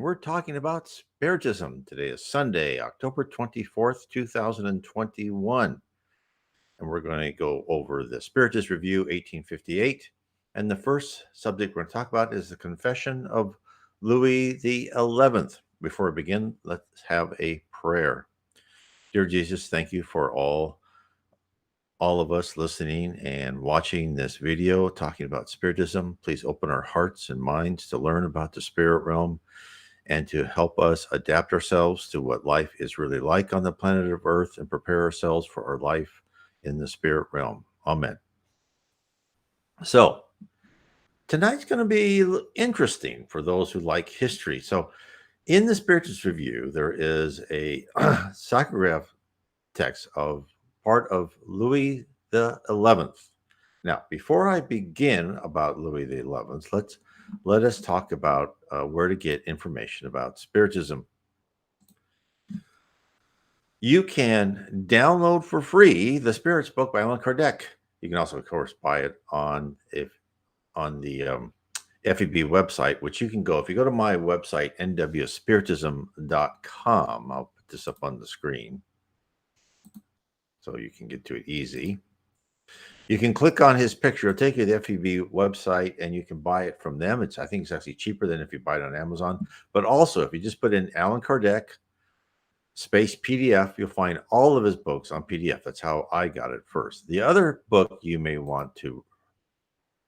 we're talking about Spiritism. Today is Sunday, October 24th, 2021. And we're going to go over the Spiritist Review 1858. And the first subject we're going to talk about is the Confession of Louis XI. Before we begin, let's have a prayer. Dear Jesus, thank you for all of us listening and watching this video talking about Spiritism. Please open our hearts and minds to learn about the spirit realm and to help us adapt ourselves to what life is really like on the planet of Earth and prepare ourselves for our life in the spirit realm. Amen. So tonight's going to be interesting for those who like history. So in the Spiritist Review, there is a psychograph text of part of Louis the 11th. Now, before I begin about Louis the 11th, let us talk about where to get information about Spiritism. You can download for free the Spirits book by Allan Kardec. You can also, of course, buy it on the FEB website, which you can go. If you go to my website, nwspiritism.com, I'll put this up on the screen so you can get to it easy. You can click on his picture. It'll take you to the FEB website, and you can buy it from them. I think it's actually cheaper than if you buy it on Amazon. But also, if you just put in Allan Kardec space PDF, you'll find all of his books on PDF. That's how I got it first. The other book you may want to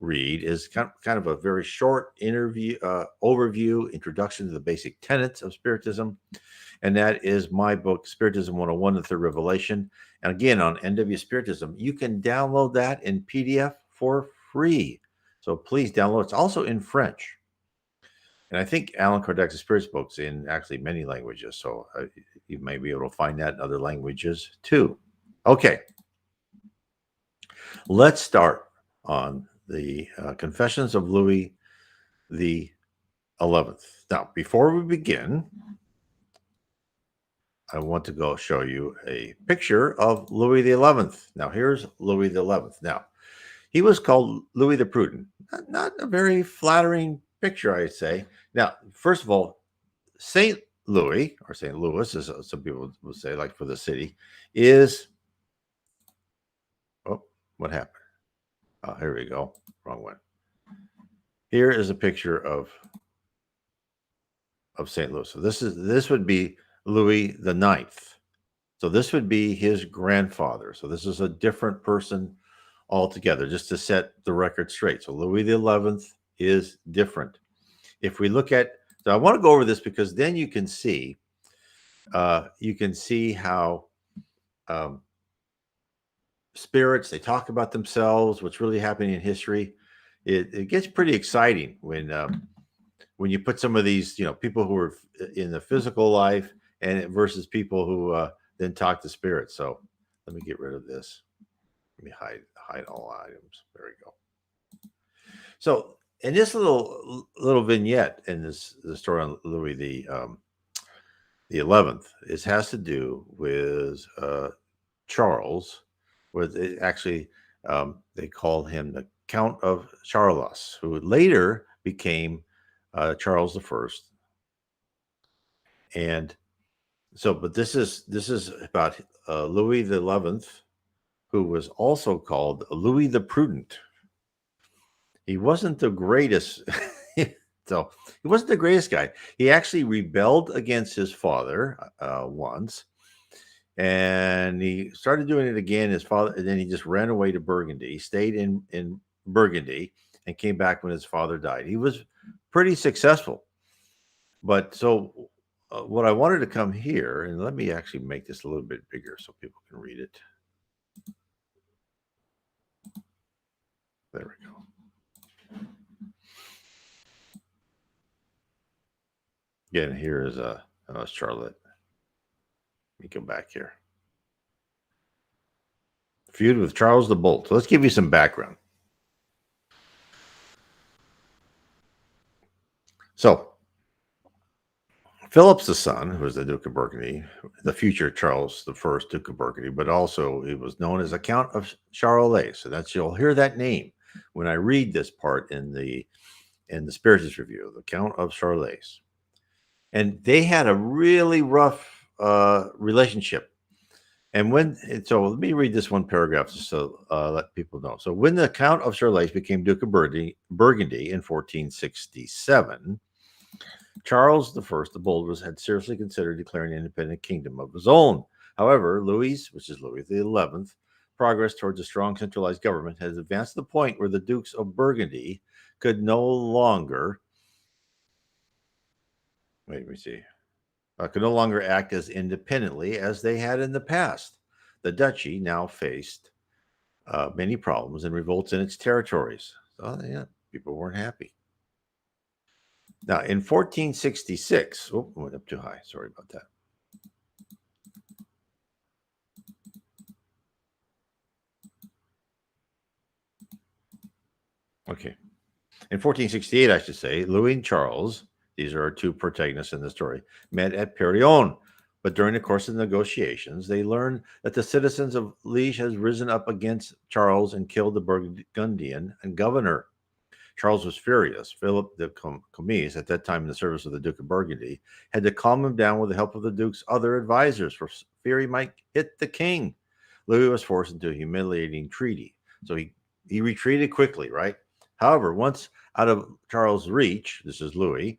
read is kind of a very short overview, introduction to the basic tenets of Spiritism. And that is my book, Spiritism 101, The Third Revelation. And again, on NW Spiritism, you can download that in PDF for free. So please download. It's also in French. And I think Allan Kardec's Spirits book's in actually many languages. So you may be able to find that in other languages too. Okay. Let's start on the Confessions of Louis the 11th. Now, before we begin, I want to go show you a picture of Louis the 11th. Now, here's Louis the 11th. Now, he was called Louis the Prudent. Not a very flattering picture, I'd say. Now, first of all, St. Louis, or St. Louis, as some people would say, like for the city, is... Oh, what happened? Oh, here we go. Wrong one. Here is a picture of St. Louis. So this would be Louis the Ninth. So this would be his grandfather. So this is a different person altogether, just to set the record straight. So Louis the 11th is different. If we look at, so I want to go over this because then you can see how spirits, they talk about themselves, what's really happening in history. It gets pretty exciting when you put some of these, people who are in the physical life and versus people who then talk to spirits. So let me get rid of this. Let me hide all items. There we go. So in this little vignette in the story on Louis the 11th, it has to do with Charles, where they call him the Count of Charles, who later became Charles I. And so, but this is about Louis the 11th, who was also called Louis the Prudent. He wasn't the greatest. So he wasn't the greatest guy. He actually rebelled against his father once, and he started doing it again. His father, and then he just ran away to Burgundy. He stayed in Burgundy and came back when his father died. He was pretty successful. But so what I wanted to come here, and let me actually make this a little bit bigger so people can read it. There we go. Again, here is Charlotte. Let me go back here. Feud with Charles the Bold. So let's give you some background. So Philip's the son, who was the Duke of Burgundy, the future Charles I, Duke of Burgundy, but also he was known as the Count of Charolais. So you'll hear that name when I read this part in the Spiritist Review, the Count of Charolais. and they had a really rough relationship. And so let me read this one paragraph just so let people know. So when the Count of Charolais became Duke of Burgundy in 1467, Charles I the Bold had seriously considered declaring an independent kingdom of his own. However, Louis, which is Louis XI, progress towards a strong centralized government has advanced to the point where the Dukes of Burgundy could no longer could no longer act as independently as they had in the past. The duchy now faced many problems and revolts in its territories. So, yeah, people weren't happy. Now, in 1466, went up too high. Sorry about that. Okay. In 1468, I should say, Louis and Charles, these are our two protagonists in the story, met at Perignon. But during the course of the negotiations, they learned that the citizens of Liege has risen up against Charles and killed the Burgundian and governor. Charles was furious. Philip de Comis, at that time in the service of the Duke of Burgundy, had to calm him down with the help of the Duke's other advisors for fear he might hit the king. Louis was forced into a humiliating treaty. So he retreated quickly, right? However, once out of Charles' reach, this is Louis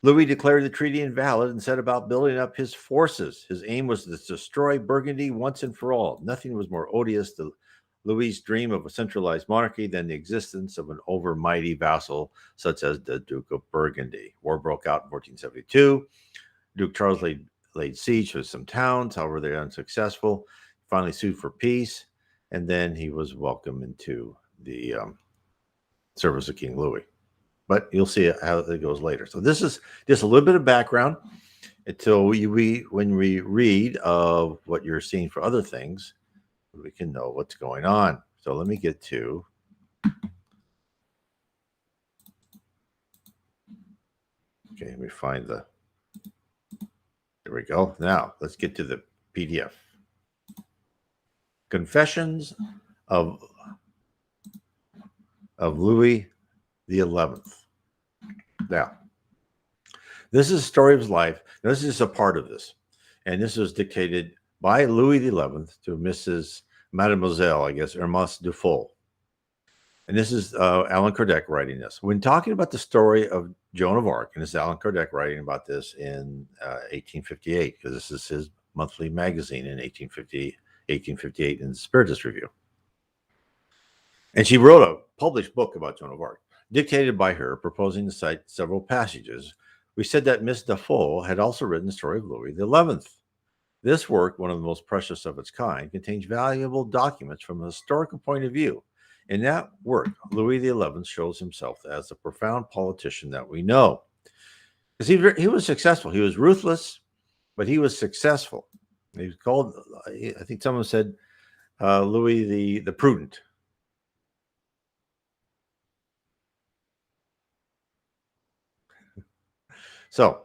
declared the treaty invalid and set about building up his forces. His aim was to destroy Burgundy once and for all. Nothing was more odious to Louis' dream of a centralized monarchy than the existence of an overmighty vassal such as the Duke of Burgundy. War broke out in 1472. Duke Charles laid siege to some towns. However, they were unsuccessful. Finally sued for peace, and then he was welcomed into the service of King Louis. But you'll see how it goes later. So this is just a little bit of background until when we read of what you're seeing for other things, we can know what's going on. So let me get to let me find there we go. Now let's get to the PDF. Confessions of Louis the 11th. Now, this is a story of his life. Now, this is just a part of this. And this was dictated by Louis the 11th to Mrs. Mademoiselle, I guess, Hermas Dufault. And this is Allan Kardec writing this. When talking about the story of Joan of Arc, and this is Allan Kardec writing about this in 1858, because this is his monthly magazine in 1858 in the Spiritist Review. And she wrote a published book about Joan of Arc, dictated by her, proposing to cite several passages. We said that Miss Dufault had also written the story of Louis XI. This work, one of the most precious of its kind, contains valuable documents from a historical point of view. In that work, Louis XI shows himself as the profound politician that we know. Because he was successful. He was ruthless, but he was successful. He was called, I think someone said, Louis the Prudent. So,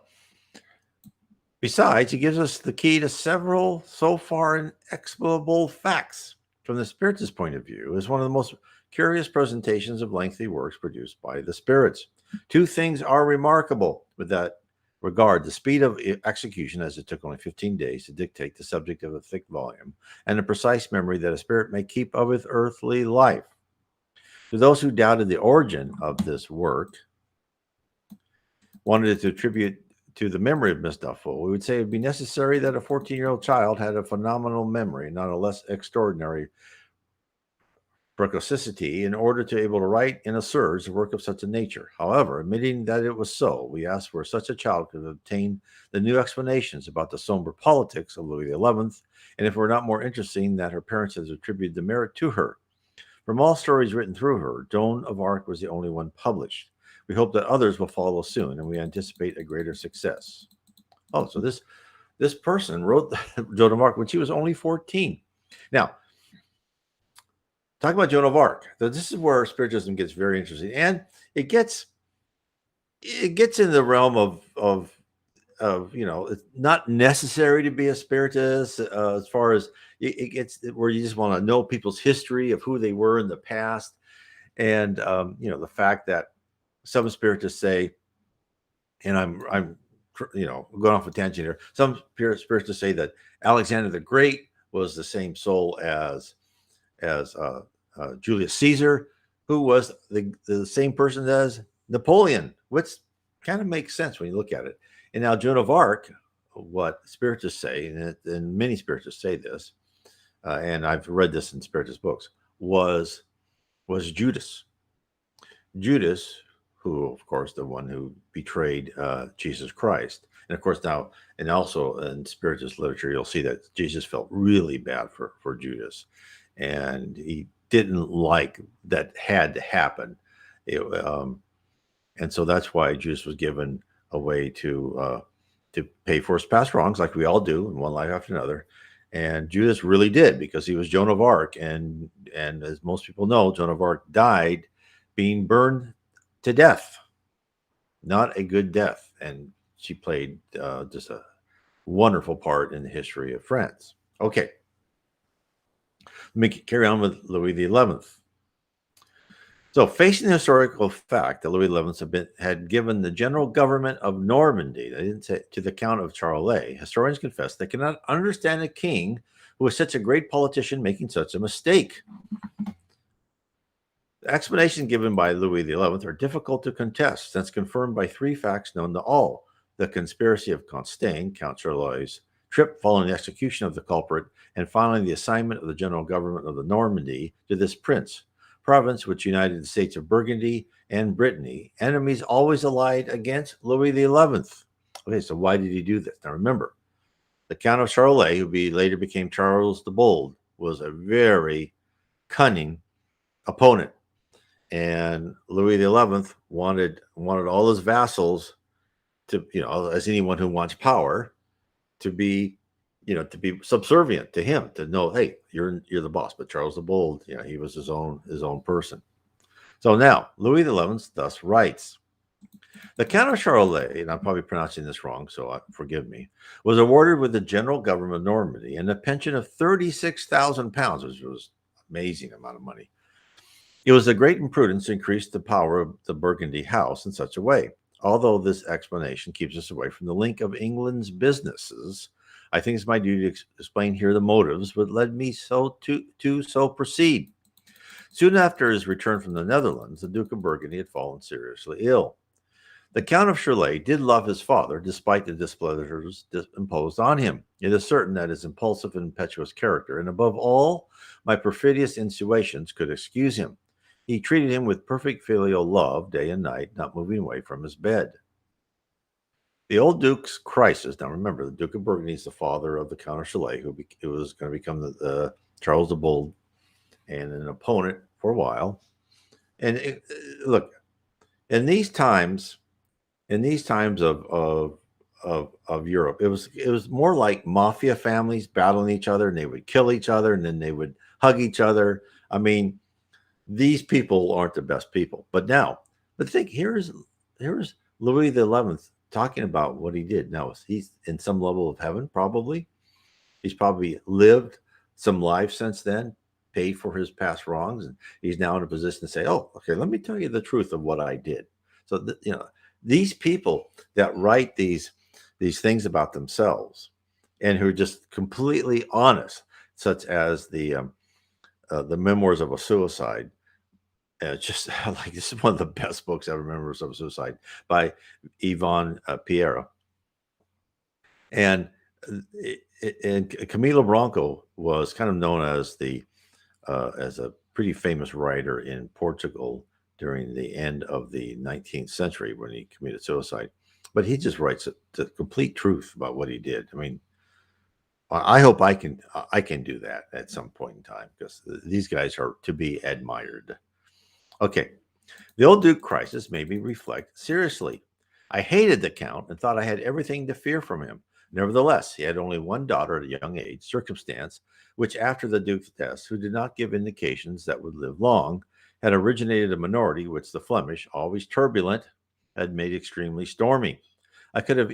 besides, he gives us the key to several so far inexplicable facts. From the Spiritist point of view, is one of the most curious presentations of lengthy works produced by the spirits. Two things are remarkable with that regard: the speed of execution, as it took only 15 days to dictate the subject of a thick volume, and the precise memory that a spirit may keep of its earthly life. To those who doubted the origin of this work, wanted to attribute to the memory of Miss Dufault, we would say it would be necessary that a 14-year-old child had a phenomenal memory, not a less extraordinary precocity, in order to be able to write in a surge a work of such a nature. However, admitting that it was so, we asked where such a child could obtain the new explanations about the somber politics of Louis XI, and if it were not more interesting that her parents had attributed the merit to her. From all stories written through her, Joan of Arc was the only one published. We hope that others will follow soon, and we anticipate a greater success. Oh, so this person wrote Joan of Arc when she was only 14. Now, talk about Joan of Arc. So this is where Spiritism gets very interesting, and it gets in the realm of it's not necessary to be a Spiritist as far as it gets where you just want to know people's history of who they were in the past, and the fact that some Spiritists say And I'm going off a tangent here. Some spirits say that Alexander the Great was the same soul as Julius Caesar, who was the same person as Napoleon, which kind of makes sense when you look at it. And now Joan of Arc, what spiritists say, and many spiritists say this, and I've read this in spiritist books, was Judas. Judas, who, of course, the one who betrayed Jesus Christ. And of course, now, and also in Spiritist literature, you'll see that Jesus felt really bad for Judas. And he didn't like that had to happen. And so that's why Judas was given a way to pay for his past wrongs, like we all do in one life after another. And Judas really did, because he was Joan of Arc. And as most people know, Joan of Arc died being burned to death. Not a good death. And she played just a wonderful part in the history of France. Okay. Let me carry on with Louis XI. So, facing the historical fact that Louis XI had given the general government of Normandy, they didn't say, to the Count of Charolais, historians confess they cannot understand a king who was such a great politician making such a mistake. The explanations given by Louis XI are difficult to contest, since confirmed by three facts known to all: the conspiracy of Constance, Count Charolais' trip following the execution of the culprit, and finally the assignment of the general government of the Normandy to this prince, province which united the states of Burgundy and Brittany, enemies always allied against Louis XI. Okay, so why did he do this? Now remember, the Count of Charolais, who later became Charles the Bold, was a very cunning opponent. And Louis XI wanted all his vassals to, as anyone who wants power, to be subservient to him, to know, hey, you're the boss. But Charles the Bold, he was his own person. So now Louis XI thus writes: the Count of Charolais, and I'm probably pronouncing this wrong, so forgive me, was awarded with the general government of Normandy and a pension of 36,000 pounds, which was an amazing amount of money. It was a great imprudence to increase the power of the Burgundy house in such a way. Although this explanation keeps us away from the link of England's businesses, I think it's my duty to explain here the motives that led me to proceed. Soon after his return from the Netherlands, the Duke of Burgundy had fallen seriously ill. The Count of Charolais did love his father, despite the displeasures imposed on him. It is certain that his impulsive and impetuous character, and above all, my perfidious insinuations, could excuse him. He treated him with perfect filial love day and night, not moving away from his bed. The old Duke's crisis. Now remember, the Duke of Burgundy is the father of the Count of Charolais, who was going to become the Charles the Bold and an opponent for a while. And look, in these times of Europe, it was more like mafia families battling each other, and they would kill each other, and then they would hug each other. I mean, these people aren't the best people. But think, here's Louis XI talking about what he did. Now, he's in some level of heaven, probably. He's probably lived some life since then, paid for his past wrongs, and he's now in a position to say, oh, okay, let me tell you the truth of what I did. So, these people that write these things about themselves and who are just completely honest, such as the Memoirs of a Suicide, just like, this is one of the best books ever, Memoirs of a Suicide, by Yvonne Pierre. And Camilo Branco was kind of known as as a pretty famous writer in Portugal during the end of the 19th century when he committed suicide. But he just writes the complete truth about what he did. I mean, I hope I can do that at some point in time, because these guys are to be admired. Okay, the old Duke crisis made me reflect seriously. I hated the Count and thought I had everything to fear from him. Nevertheless, he had only one daughter at a young age, circumstance which, after the Duke's death, who did not give indications that would live long, had originated a minority which the Flemish, always turbulent, had made extremely stormy. I could have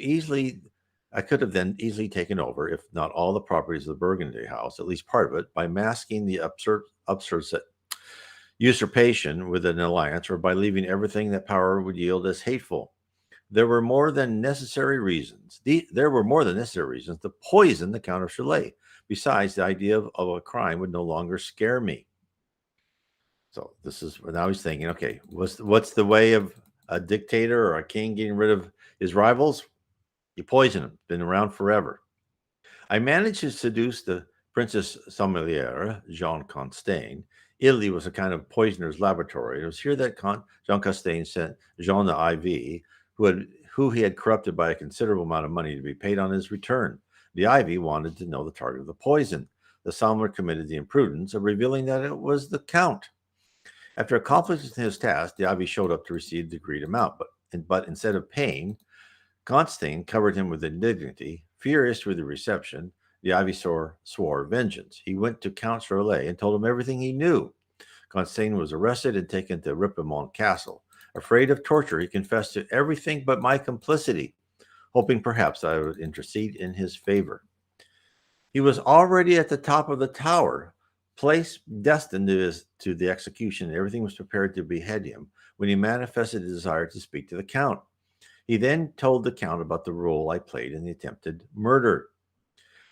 then easily taken over, if not all, the properties of the Burgundy house, at least part of it, by masking the absurd usurpation with an alliance, or by leaving everything that power would yield as hateful. There were more than necessary reasons. There were more than necessary reasons to poison the Count of Chalais. Besides, the idea of a crime would no longer scare me. So this is now he's thinking, okay, what's the way of a dictator or a king getting rid of his rivals? You poison them. Been around forever. I managed to seduce the Princess Sommelière, Jean Constant. Italy was a kind of poisoner's laboratory. It was here that Jean Constant sent Jean the IV, who he had corrupted by a considerable amount of money to be paid on his return. The IV wanted to know the target of the poison. The Sommelier committed the imprudence of revealing that it was the Count. After accomplishing his task, the IV showed up to receive the agreed amount, but instead of paying, Constant covered him with indignity. Furious with the reception, the Ivy swore vengeance. He went to Count Chalais and told him everything he knew. Constant was arrested and taken to Ripamont Castle. Afraid of torture, he confessed to everything but my complicity, hoping perhaps I would intercede in his favor. He was already at the top of the tower, place destined to the execution. Everything was prepared to behead him when he manifested a desire to speak to the Count. He then told the Count about the role I played in the attempted murder.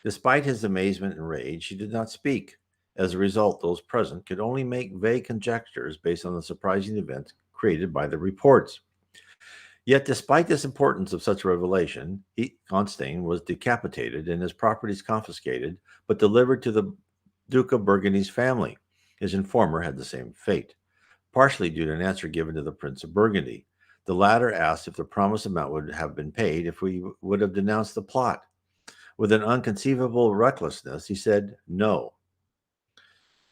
Despite his amazement and rage, he did not speak. As a result, those present could only make vague conjectures based on the surprising events created by the reports. Yet, despite this importance of such a revelation, Constant was decapitated and his properties confiscated, but delivered to the Duke of Burgundy's family. His informer had the same fate, partially due to an answer given to the Prince of Burgundy. The latter asked if the promised amount would have been paid if we would have denounced the plot. With an unconceivable recklessness, he said no.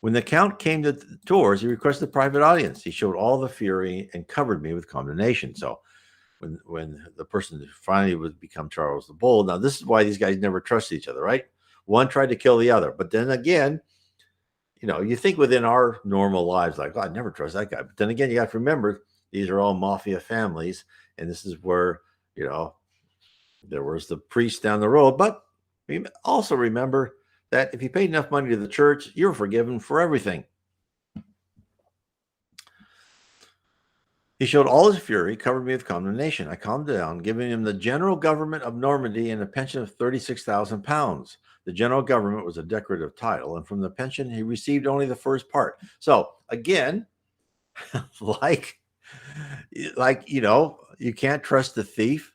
When the Count came to Tours, he requested a private audience. He showed all the fury and covered me with condemnation. So when the person finally would become Charles the Bold, now this is why these guys never trusted each other, right? One tried to kill the other. But then again, you think within our normal lives, like, oh, I'd never trust that guy. But then again, you have to remember, these are all mafia families, and this is where, there was the priest down the road. But also remember that if you paid enough money to the church, you're forgiven for everything. He showed all his fury, covered me with condemnation. I calmed down, giving him the general government of Normandy and a pension of 36,000 pounds. The general government was a decorative title, and from the pension, he received only the first part. So again, like you can't trust the thief.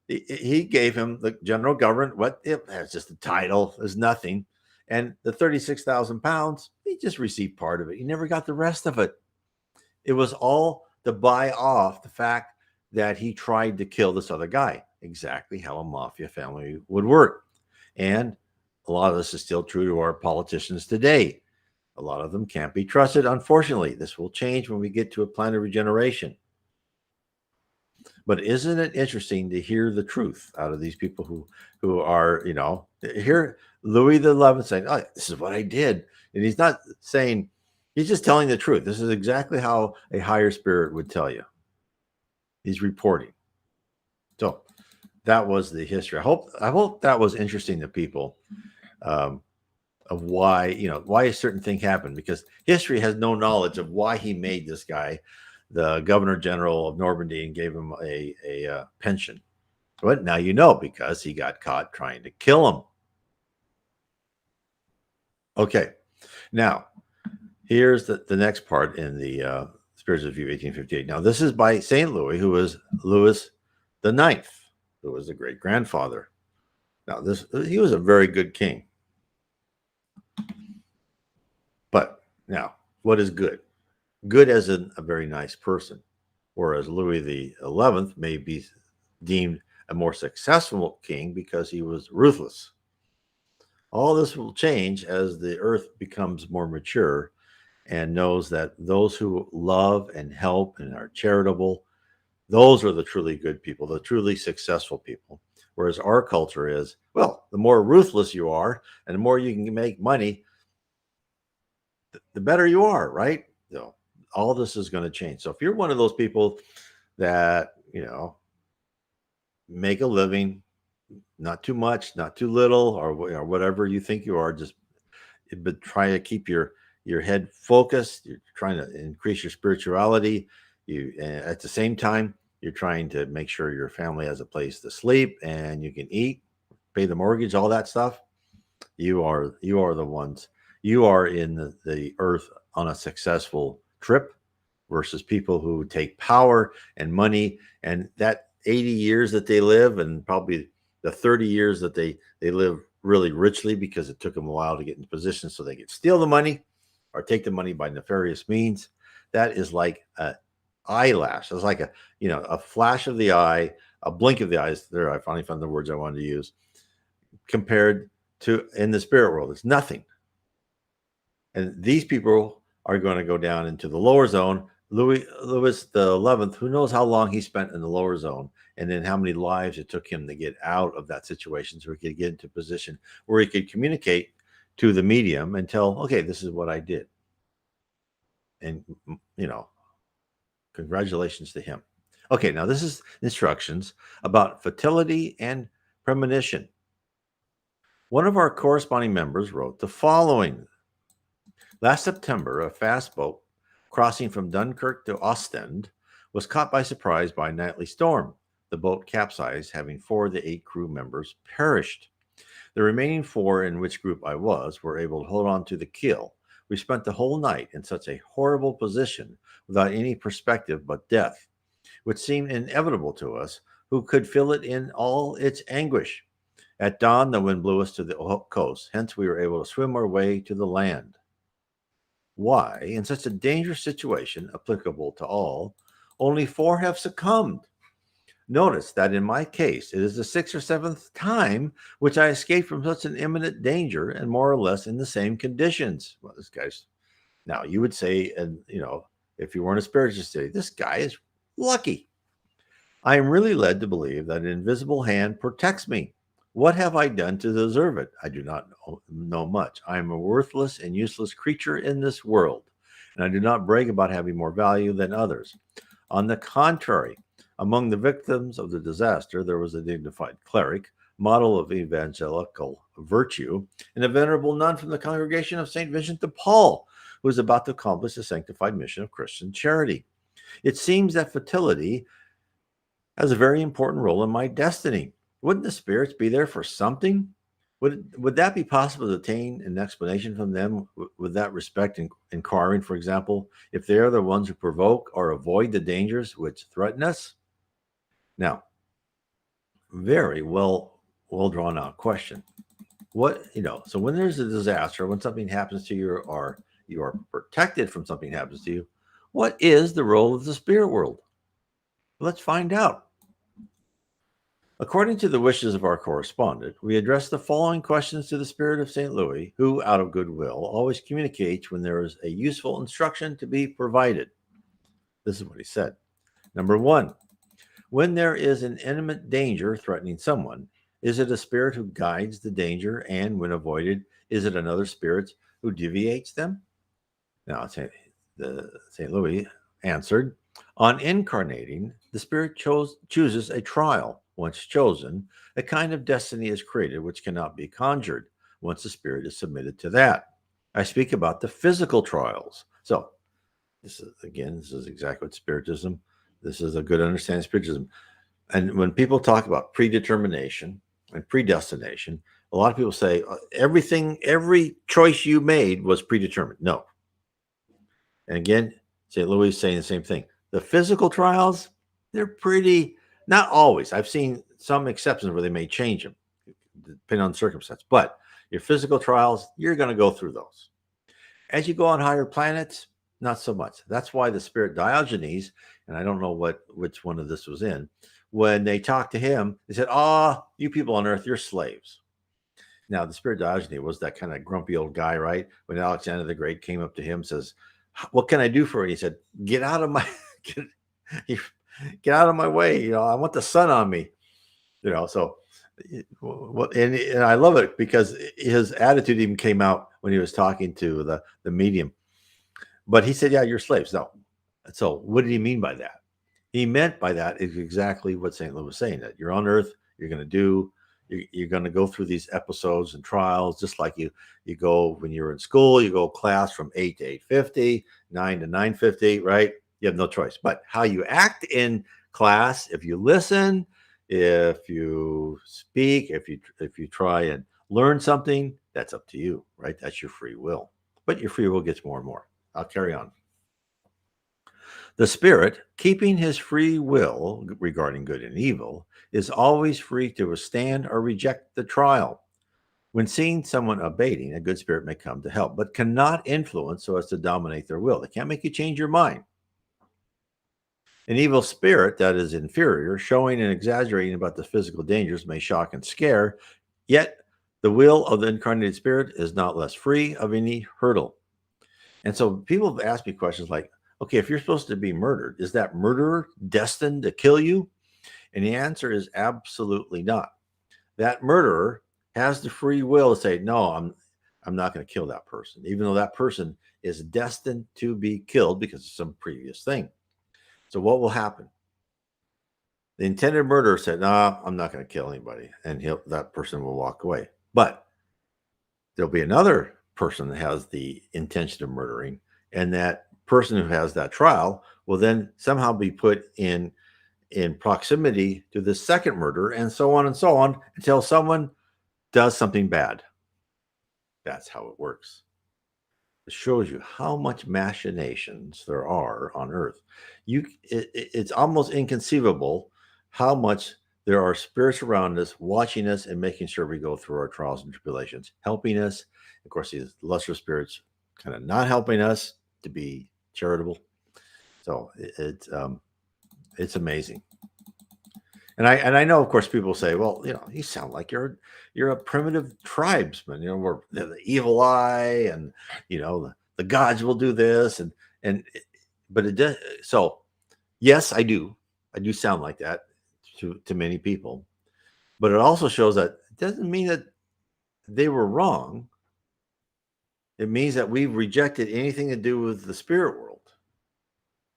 He gave him the general government. It's just a title. There's nothing. And the 36,000 pounds, he just received part of it. He never got the rest of it. It was all to buy off the fact that he tried to kill this other guy. Exactly how a mafia family would work. And a lot of this is still true to our politicians today. A lot of them can't be trusted. Unfortunately, this will change when we get to a plan of regeneration. But isn't it interesting to hear the truth out of these people who are, hear Louis XI saying, oh, this is what I did. And he's not saying, he's just telling the truth. This is exactly how a higher spirit would tell you. He's reporting. So that was the history. I hope that was interesting to people. Of why a certain thing happened, because history has no knowledge of why he made this guy the Governor General of Normandy and gave him a pension. But now because he got caught trying to kill him. Okay, now here's the next part in the Spirits Review 1858. Now this is by St. Louis, who was Louis the Ninth, who was the great grandfather. Now he was a very good king. But now, what is good? Good as a very nice person, whereas Louis the 11th may be deemed a more successful king because he was ruthless. All this will change as the earth becomes more mature and knows that those who love and help and are charitable, those are the truly good people, the truly successful people. Whereas our culture is, well, the more ruthless you are and the more you can make money, the better you are, right? So all this is going to change. So if you're one of those people that, make a living, not too much, not too little, or whatever you think you are, but try to keep your head focused. You're trying to increase your spirituality. You at the same time, You're trying to make sure your family has a place to sleep and you can eat, pay the mortgage, all that stuff. You are the ones. You are in the earth on a successful trip versus people who take power and money, and that 80 years that they live, and probably the 30 years that they live really richly because it took them a while to get in position so they could steal the money or take the money by nefarious means. That is like a eyelash. It's like a flash of the eye, a blink of the eyes. There, I finally found the words I wanted to use. Compared to in the spirit world, it's nothing. And these people are going to go down into the lower zone. Louis the 11th, who knows how long he spent in the lower zone, and then how many lives it took him to get out of that situation so he could get into a position where he could communicate to the medium and tell, okay, this is what I did. And, congratulations to him. Okay, now this is instructions about fatality and premonition. One of our corresponding members wrote the following. Last September, a fast boat crossing from Dunkirk to Ostend was caught by surprise by a nightly storm. The boat capsized, having 4 of the 8 crew members perished. The remaining 4, in which group I was, were able to hold on to the keel. We spent the whole night in such a horrible position without any perspective but death, which seemed inevitable to us, who could feel it in all its anguish. At dawn, the wind blew us to the coast. Hence, we were able to swim our way to the land. Why, in such a dangerous situation, applicable to all, only 4 have succumbed? Notice that in my case, it is the 6th or 7th time which I escaped from such an imminent danger and more or less in the same conditions. Well, this guy's, now you would say, and if you weren't a spiritist today, this guy is lucky. I am really led to believe that an invisible hand protects me. What have I done to deserve it? I do not know much. I am a worthless and useless creature in this world, and I do not brag about having more value than others. On the contrary, among the victims of the disaster, there was a dignified cleric, model of evangelical virtue, and a venerable nun from the congregation of St. Vincent de Paul, who was about to accomplish the sanctified mission of Christian charity. It seems that fatality has a very important role in my destiny. Wouldn't the spirits be there for something? Would that be possible to obtain an explanation from them with that respect, inquiring, for example, if they are the ones who provoke or avoid the dangers which threaten us? Now, very well drawn out question. So when there's a disaster, when something happens to you, or you are protected from something happens to you, what is the role of the spirit world? Let's find out. According to the wishes of our correspondent, we address the following questions to the Spirit of St. Louis, who, out of goodwill, always communicates when there is a useful instruction to be provided. This is what he said. Number 1, when there is an imminent danger threatening someone, is it a spirit who guides the danger, and when avoided, is it another spirit who deviates them? Now, St. Louis answered, on incarnating, the spirit chooses a trial. Once chosen, a kind of destiny is created which cannot be conjured once the spirit is submitted to that. I speak about the physical trials. So, this is exactly what Spiritism, this is a good understanding of Spiritism. And when people talk about predetermination and predestination, a lot of people say every choice you made was predetermined. No. And again, St. Louis is saying the same thing. The physical trials, they're pretty, not always. I've seen some exceptions where they may change them, depending on the circumstance. But your physical trials, you're going to go through those. As you go on higher planets, not so much. That's why the spirit Diogenes, and I don't know which one of this was in, when they talked to him, they said, you people on Earth, you're slaves. Now, the spirit Diogenes was that kind of grumpy old guy, right? When Alexander the Great came up to him, says, what can I do for you? He said, get out of my get out of my way. I want the sun on me. So and I love it because his attitude even came out when he was talking to the medium. But he said, yeah, you're slaves. No. So what did he mean by that? He meant by that is exactly what St. Louis was saying, that you're on Earth, you're going to go through these episodes and trials, just like you go when you're in school, you go class from 8 to 8:50, 9 to 9:50, right? You have no choice. But how you act in class, if you listen, if you speak, if you try and learn something, that's up to you, right? That's your free will. But your free will gets more and more. I'll carry on. The spirit, keeping his free will regarding good and evil, is always free to withstand or reject the trial. When seeing someone abating, a good spirit may come to help, but cannot influence so as to dominate their will. They can't make you change your mind. An evil spirit that is inferior, showing and exaggerating about the physical dangers, may shock and scare, yet the will of the incarnated spirit is not less free of any hurdle. And so people have asked me questions like, okay, if you're supposed to be murdered, is that murderer destined to kill you? And the answer is absolutely not. That murderer has the free will to say, no, I'm not going to kill that person, even though that person is destined to be killed because of some previous thing. So what will happen? The intended murderer said, no, I'm not going to kill anybody. And that person will walk away. But there'll be another person that has the intention of murdering. And that person who has that trial will then somehow be put in proximity to the second murder, and so on until someone does something bad. That's how it works. It shows you how much machinations there are on earth. It's almost inconceivable how much there are spirits around us watching us and making sure we go through our trials and tribulations, helping us. Of course, these lesser spirits kind of not helping us to be charitable. So it's amazing. And I know, of course, people say, well, you sound like you're a primitive tribesman. We're the evil eye, and the gods will do this, but it does. So yes, I do sound like that to many people, but it also shows that it doesn't mean that they were wrong. It means that we've rejected anything to do with the spirit world.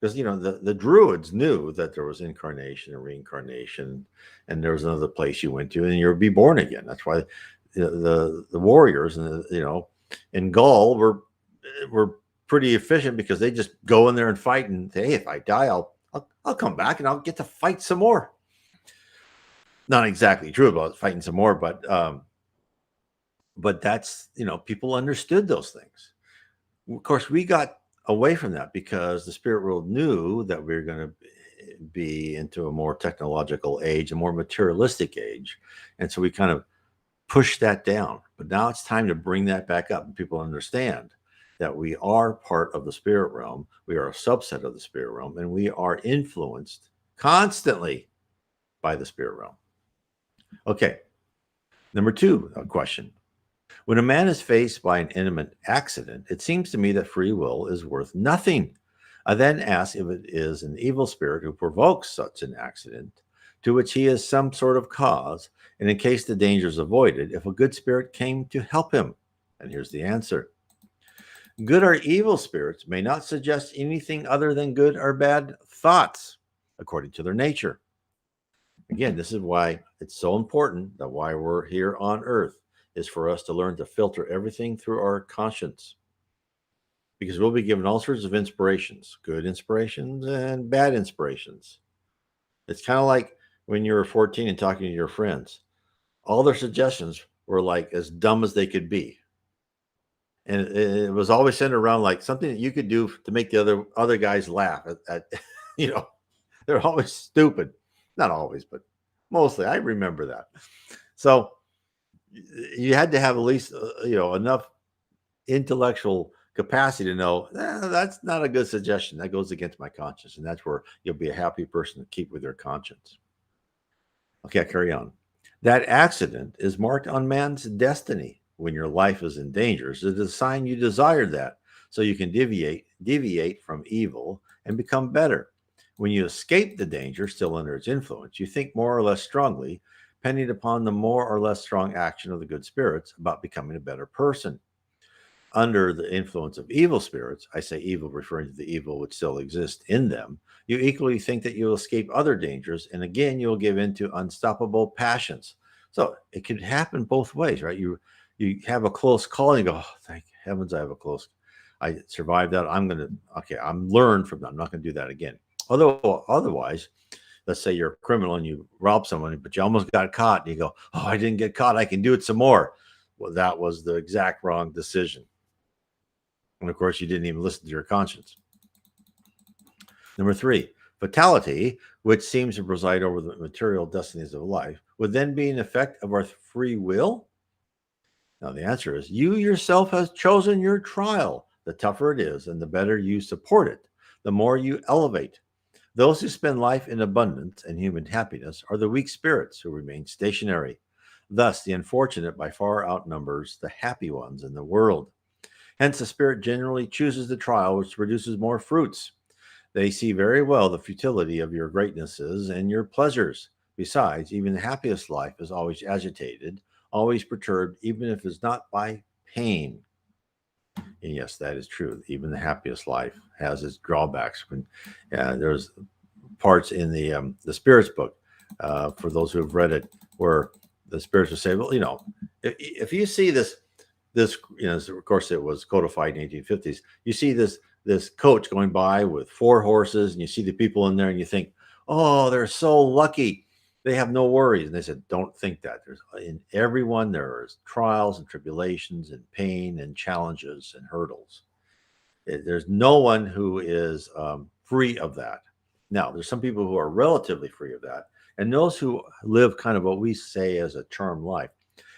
Because the Druids knew that there was incarnation and reincarnation, and there was another place you went to, and you'll be born again. That's why the warriors and in Gaul were pretty efficient, because they just go in there and fight and say, hey, if I die, I'll come back and I'll get to fight some more. Not exactly true about fighting some more, but that's people understood those things. Of course, we got away from that because the spirit world knew that we were going to be into a more technological age, a more materialistic age. And so we kind of pushed that down. But now it's time to bring that back up, and people understand that we are part of the spirit realm. We are a subset of the spirit realm, and we are influenced constantly by the spirit realm. Okay. Number 2 question. When a man is faced by an imminent accident, it seems to me that free will is worth nothing. I then ask if it is an evil spirit who provokes such an accident, to which he is some sort of cause, and in case the danger is avoided, if a good spirit came to help him. And here's the answer. Good or evil spirits may not suggest anything other than good or bad thoughts, according to their nature. Again, this is why it's so important that why we're here on earth is for us to learn to filter everything through our conscience, because we'll be given all sorts of inspirations, good inspirations and bad inspirations. It's kind of like when you were 14 and talking to your friends. All their suggestions were like as dumb as they could be. And it was always centered around like something that you could do to make the other guys laugh at they're always stupid. Not always, but mostly. I remember that. So you had to have at least enough intellectual capacity to know that's not a good suggestion. That goes against my conscience, and that's where you'll be a happy person to keep with your conscience. Okay, I'll carry on. That accident is marked on man's destiny. When your life is in danger, it's a sign you desire that, so you can deviate from evil and become better. When you escape the danger, still under its influence, you think more or less strongly, depending upon the more or less strong action of the good spirits, about becoming a better person. Under the influence of evil spirits, I say evil referring to the evil which still exists in them, you equally think that you'll escape other dangers, and again you'll give in to unstoppable passions. So it could happen both ways, right? You have a close call and you go, oh, thank heavens I survived that. I'm learned from that. I'm not going to do that again. Otherwise, let's say you're a criminal and you rob someone, but you almost got caught, and you go, oh, I didn't get caught, I can do it some more. Well, that was the exact wrong decision. And of course, you didn't even listen to your conscience. Number 3, fatality, which seems to preside over the material destinies of life, would then be an effect of our free will? Now, the answer is you yourself have chosen your trial. The tougher it is, and the better you support it, the more you elevate. Those who spend life in abundance and human happiness are the weak spirits who remain stationary. Thus, the unfortunate by far outnumbers the happy ones in the world. Hence, the spirit generally chooses the trial which produces more fruits. They see very well the futility of your greatnesses and your pleasures. Besides, even the happiest life is always agitated, always perturbed, even if it's not by pain. And yes, that is true. Even the happiest life has its drawbacks. There's parts in the Spirits book, for those who have read it, where the spirits will say, well, if you see this, of course, it was codified in the 1850s. You see this coach going by with 4 horses, and you see the people in there, and you think, oh, they're so lucky. They have no worries. And they said, don't think that. There's in everyone, there is trials and tribulations and pain and challenges and hurdles. There's no one who is free of that. Now, there's some people who are relatively free of that. And those who live kind of what we say as a charmed life,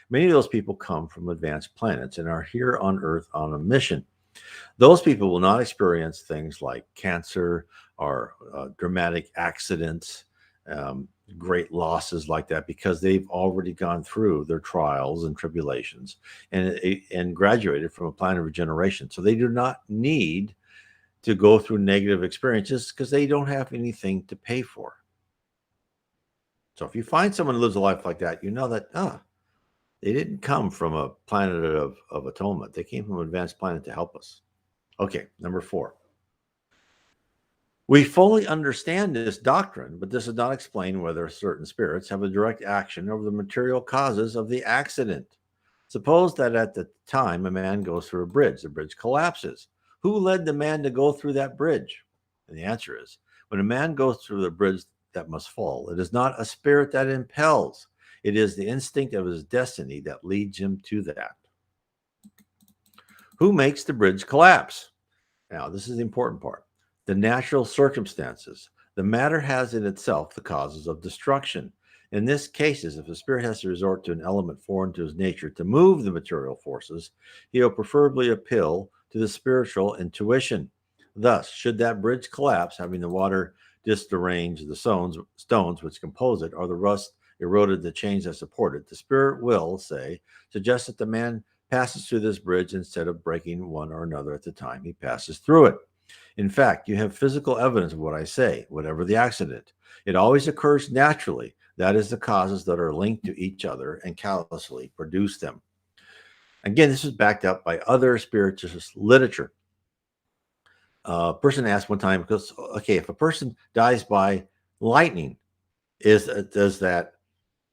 many of those people come from advanced planets and are here on Earth on a mission. Those people will not experience things like cancer or dramatic accidents, great losses like that, because they've already gone through their trials and tribulations and graduated from a planet of regeneration. So they do not need to go through negative experiences because they don't have anything to pay for. So if you find someone who lives a life like that, you know that, they didn't come from a planet of atonement. They came from an advanced planet to help us. Okay, number 4. We fully understand this doctrine, but this does not explain whether certain spirits have a direct action over the material causes of the accident. Suppose that at the time a man goes through a bridge, the bridge collapses. Who led the man to go through that bridge? And the answer is, when a man goes through the bridge that must fall, it is not a spirit that impels. It is the instinct of his destiny that leads him to that. Who makes the bridge collapse? Now, this is the important part. The natural circumstances. The matter has in itself the causes of destruction. In this case, if a spirit has to resort to an element foreign to his nature to move the material forces, he will preferably appeal to the spiritual intuition. Thus, should that bridge collapse, having the water disarranged the stones which compose it, or the rust eroded the chains that support it, the spirit will, say, suggest that the man passes through this bridge instead of breaking one or another at the time he passes through it. In fact, you have physical evidence of what I say, whatever the accident. It always occurs naturally. That is, the causes that are linked to each other and callously produce them. Again, this is backed up by other spiritist literature. A person asked one time, because, okay, if a person dies by lightning, is that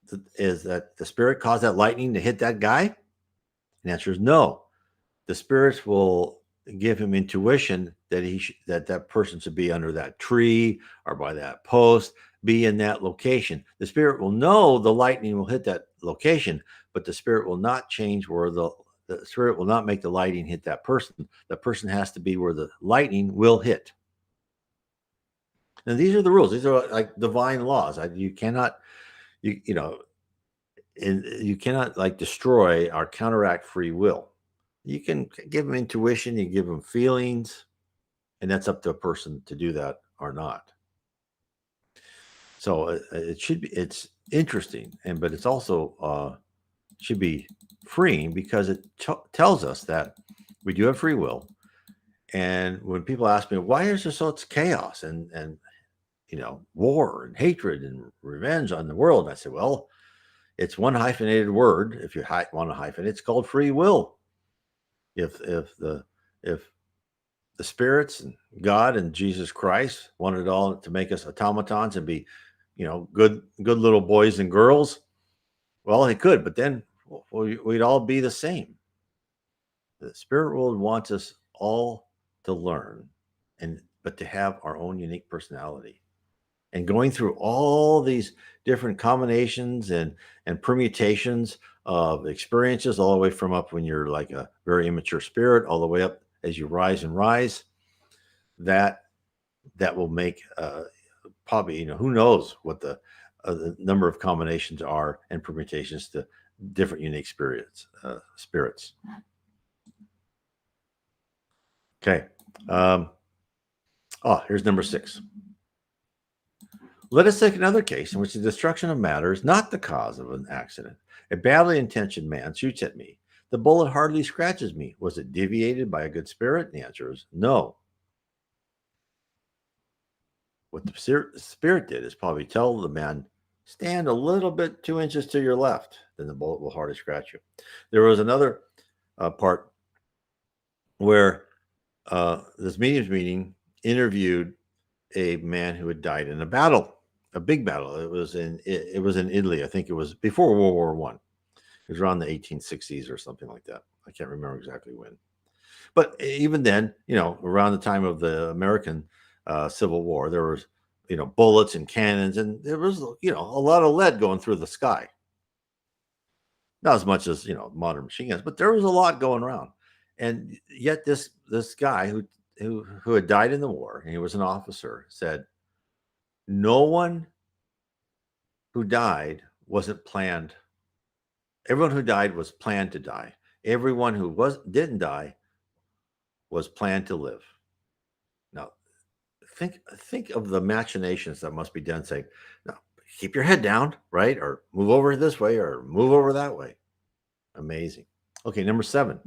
the spirit cause that lightning to hit that guy? And the answer is no. The spirits will give him intuition that that person should be under that tree or by that post, be in that location. The spirit will know the lightning will hit that location, but the spirit will not change where the spirit will not make the lightning hit that person. The person has to be where the lightning will hit. And these are the rules. These are like divine laws. You cannot, you cannot like destroy or counteract free will. You can give them intuition, you give them feelings, and that's up to a person to do that or not. So it's interesting, but it's also should be freeing, because it tells us that we do have free will. And when people ask me, why is there such chaos and war and hatred and revenge on the world, I say, well, it's one hyphenated word. If you want to hyphen, it's called free will. If the spirits and God and Jesus Christ wanted all to make us automatons and be, good little boys and girls, well, he could, but then we'd all be the same. The spirit world wants us all to learn, but to have our own unique personality. and going through all these different combinations and permutations of experiences, all the way from up when you're like a very immature spirit, all the way up as you rise and rise, that will make probably, you know, who knows what the number of combinations are and permutations to different unique spirits. Okay. Here's number 6. Let us take another case in which the destruction of matter is not the cause of an accident. A badly intentioned man shoots at me. The bullet hardly scratches me. Was it deviated by a good spirit? The answer is no. What the spirit did is probably tell the man, stand a little bit 2 inches to your left, then the bullet will hardly scratch you. There was another part where this medium's meeting interviewed a man who had died in a battle, a big battle. It was in Italy. I think it was before World War I. It was around the 1860s or something like that. I can't remember exactly when. But even then, you know, around the time of the American Civil War, there was, you know, bullets and cannons, and there was, you know, a lot of lead going through the sky. Not as much as, you know, modern machine guns, but there was a lot going around. And yet this guy who had died in the war, and he was an officer, said, no one who died wasn't planned. Everyone who died was planned to die. Everyone who didn't die was planned to live. Now, think of the machinations that must be done, saying, no, keep your head down, right? Or move over this way or move over that way. Amazing. Okay, number 7.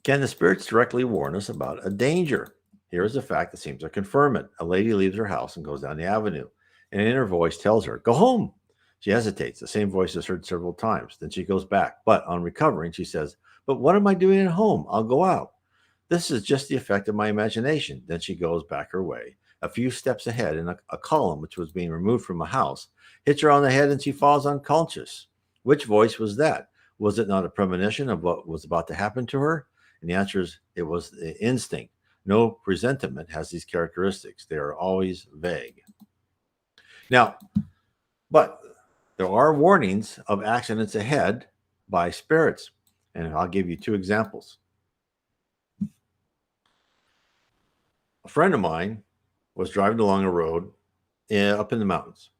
Can the spirits directly warn us about a danger? Here is a fact that seems to confirm it. A lady leaves her house and goes down the avenue. An inner voice tells her, go home. She hesitates. The same voice is heard several times. Then she goes back. But on recovering, she says, but what am I doing at home? I'll go out. This is just the effect of my imagination. Then she goes back her way. A few steps ahead, in a column which was being removed from a house hits her on the head and she falls unconscious. Which voice was that? Was it not a premonition of what was about to happen to her? And the answer is, it was the instinct. No presentiment has these characteristics. They are always vague. Now, but there are warnings of accidents ahead by spirits. And I'll give you 2 examples. A friend of mine was driving along a road up in the mountains.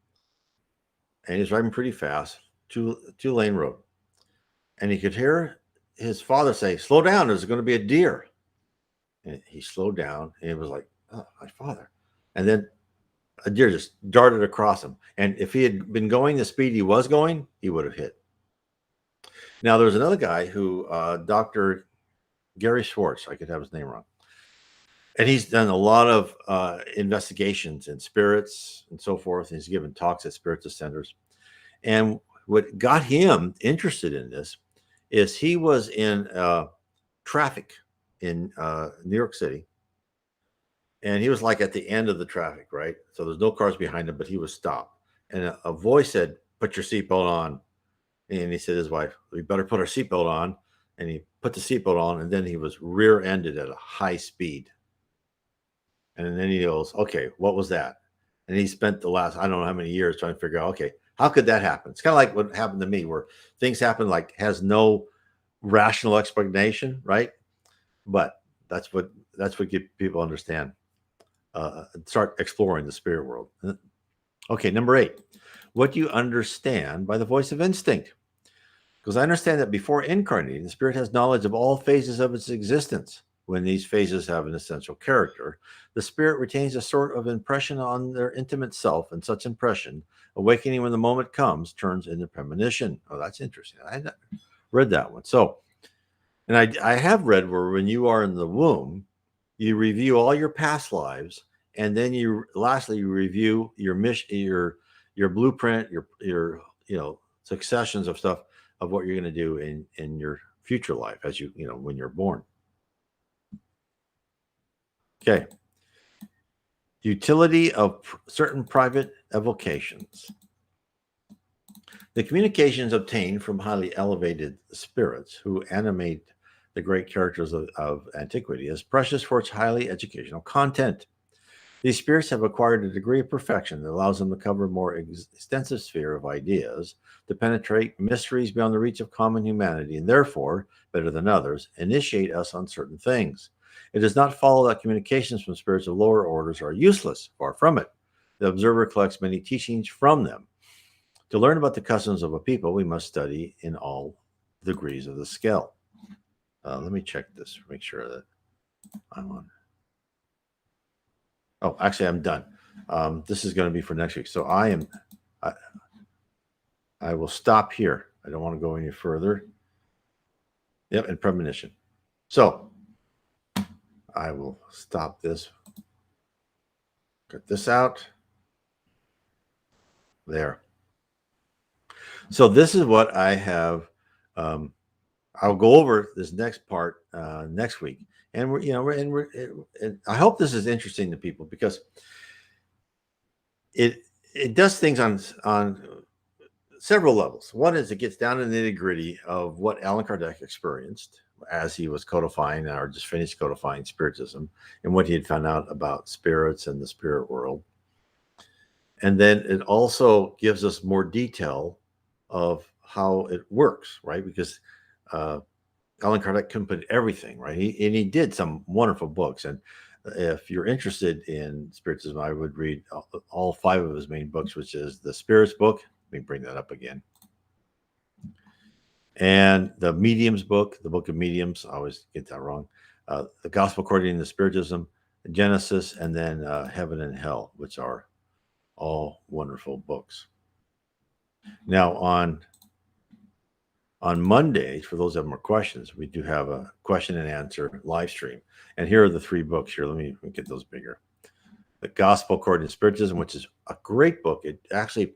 And he was driving pretty fast, two-lane road. And he could hear his father say, slow down, there's going to be a deer. And he slowed down, and it was like, oh, my father. And then a deer just darted across him. And if he had been going the speed he was going, he would have hit. Now, there's another guy who, Dr. Gary Schwartz, I could have his name wrong. And he's done a lot of investigations in spirits and so forth. And he's given talks at Spiritist centers. And what got him interested in this is he was in traffic in New York City. And he was like at the end of the traffic, right? So there's no cars behind him, but he was stopped. And a voice said, put your seatbelt on. And he said to his wife, we better put our seatbelt on. And he put the seatbelt on, and then he was rear-ended at a high speed. And then he goes, okay, what was that? And he spent the last, I don't know how many years trying to figure out, okay, how could that happen? It's kind of like what happened to me, where things happen like has no rational explanation, right? But that's what people understand. Start exploring the spirit world. Okay, number 8. What do you understand by the voice of instinct? Because I understand that before incarnating, the spirit has knowledge of all phases of its existence. When these phases have an essential character, the spirit retains a sort of impression on their intimate self, and such impression, awakening when the moment comes, turns into premonition. Oh, that's interesting. I had read that one. So, and I have read where when you are in the womb, you review all your past lives, and then you lastly review your mission, your blueprint, your successions of stuff of what you're going to do in your future life as you when you're born. Okay. Utility of certain private evocations. The communications obtained from highly elevated spirits who animate the great characters of antiquity is precious for its highly educational content. These spirits have acquired a degree of perfection that allows them to cover a more extensive sphere of ideas, to penetrate mysteries beyond the reach of common humanity, and therefore, better than others, initiate us on certain things. It does not follow that communications from spirits of lower orders are useless, far from it. The observer collects many teachings from them. To learn about the customs of a people, we must study in all degrees of the scale. Let me check this, make sure that I'm on. Oh, actually, I'm done. This is going to be for next week. So I will stop here. I don't want to go any further. Yep, and premonition. So I will stop this. Cut this out. There. So this is what I have. I'll go over this next part next week, and I hope this is interesting to people, because it does things on several levels. One is it gets down to the nitty-gritty of what Allan Kardec experienced as he was codifying, or just finished codifying, Spiritism, and what he had found out about spirits and the spirit world. And then it also gives us more detail of how it works, right? Because Allan Kardec couldn't put everything, right? He did some wonderful books. And if you're interested in Spiritism, I would read all 5 of his main books, which is the Spirits book. Let me bring that up again. And the Mediums book, the Book of Mediums. I always get that wrong. The Gospel According to Spiritism, Genesis, and then Heaven and Hell, which are all wonderful books. Now on Mondays, for those that have more questions, we do have a question and answer live stream. And here are the 3 books here. Let me get those bigger. The Gospel According to Spiritism, which is a great book. It actually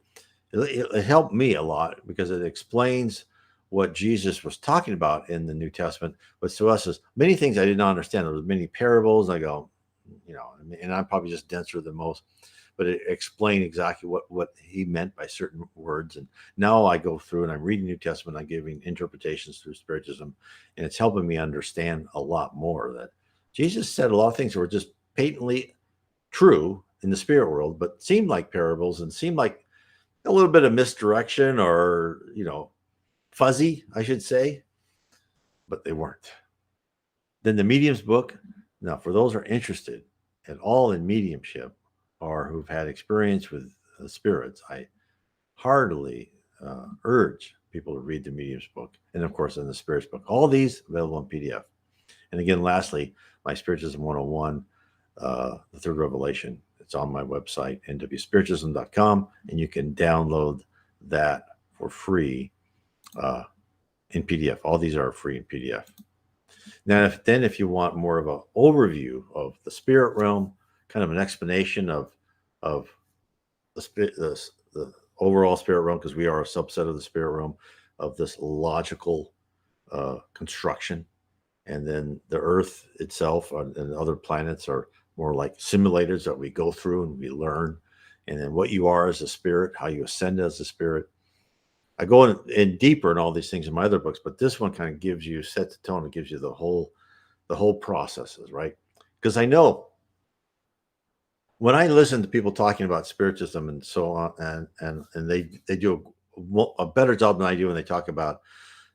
it helped me a lot, because it explains what Jesus was talking about in the New Testament. But to us, is many things I did not understand. There was many parables. I go, and I'm probably just denser than most, but it explained exactly what he meant by certain words. And now I go through and I'm reading New Testament, I'm giving interpretations through Spiritism, and it's helping me understand a lot more that Jesus said a lot of things that were just patently true in the spirit world, but seemed like parables and seemed like a little bit of misdirection, or, fuzzy, I should say, but they weren't. Then the Mediums book. Now, for those who are interested at all in mediumship, or who've had experience with spirits, I heartily urge people to read the Mediums book, and of course in the Spirits book. All these available in PDF. And again, lastly, my Spiritism 101, the Third Revelation. It's on my website, nwspiritism.com, and you can download that for free in PDF. All these are free in PDF. Now, if you want more of an overview of the spirit realm, kind of an explanation of the overall spirit realm, because we are a subset of the spirit realm, of this logical construction, and then the Earth itself and other planets are more like simulators that we go through and we learn, and then what you are as a spirit, how you ascend as a spirit. I go in deeper in all these things in my other books, but this one kind of gives you, sets the tone. It gives you the whole processes, right? Because I know when I listen to people talking about Spiritism and so on, and they do a better job than I do when they talk about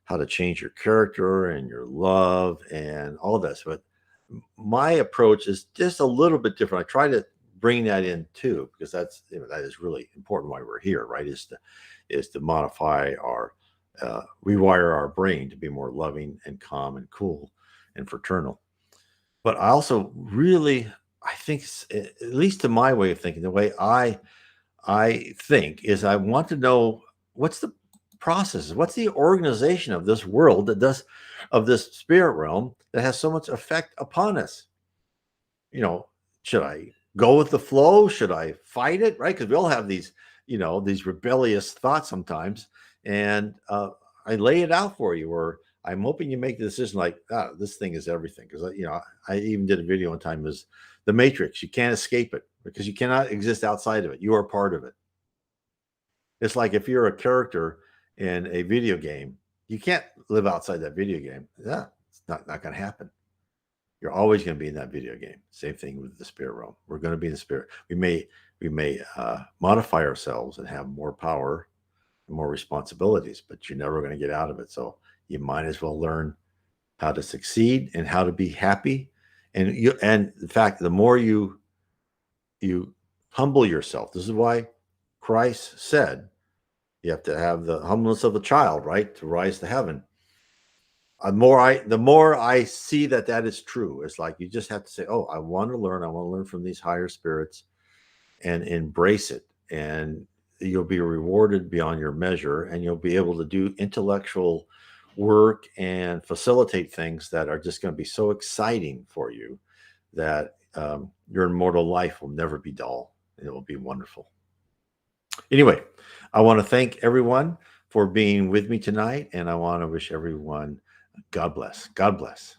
how to change your character and your love and all this. But my approach is just a little bit different. I try to bring that in too, because that is really important why we're here, right? Is to modify our, rewire our brain to be more loving and calm and cool and fraternal. But I also really, I think, at least to my way of thinking, the way I think is, I want to know what's the process, what's the organization of this world that does, of this spirit realm that has so much effect upon us. Should I go with the flow? Should I fight it? Right? Because we all have these, these rebellious thoughts sometimes, and I lay it out for you, or I'm hoping you make the decision like, this thing is everything. Because I even did a video one time, is the Matrix. You can't escape it, because you cannot exist outside of it. You are part of it. It's like if you're a character in a video game, you can't live outside that video game. Yeah, it's not going to happen. You're always going to be in that video game. Same thing with the spirit realm. We're going to be in the spirit. We may modify ourselves and have more power and more responsibilities, but you're never going to get out of it. So you might as well learn how to succeed and how to be happy. And in fact, the more you humble yourself, this is why Christ said you have to have the humbleness of a child, right, to rise to heaven. The more I see that is true, it's like you just have to say, oh, I want to learn from these higher spirits and embrace it. And you'll be rewarded beyond your measure, and you'll be able to do intellectual work and facilitate things that are just going to be so exciting for you that your immortal life will never be dull. It will be wonderful. Anyway, I want to thank everyone for being with me tonight, and I want to wish everyone God bless. God bless.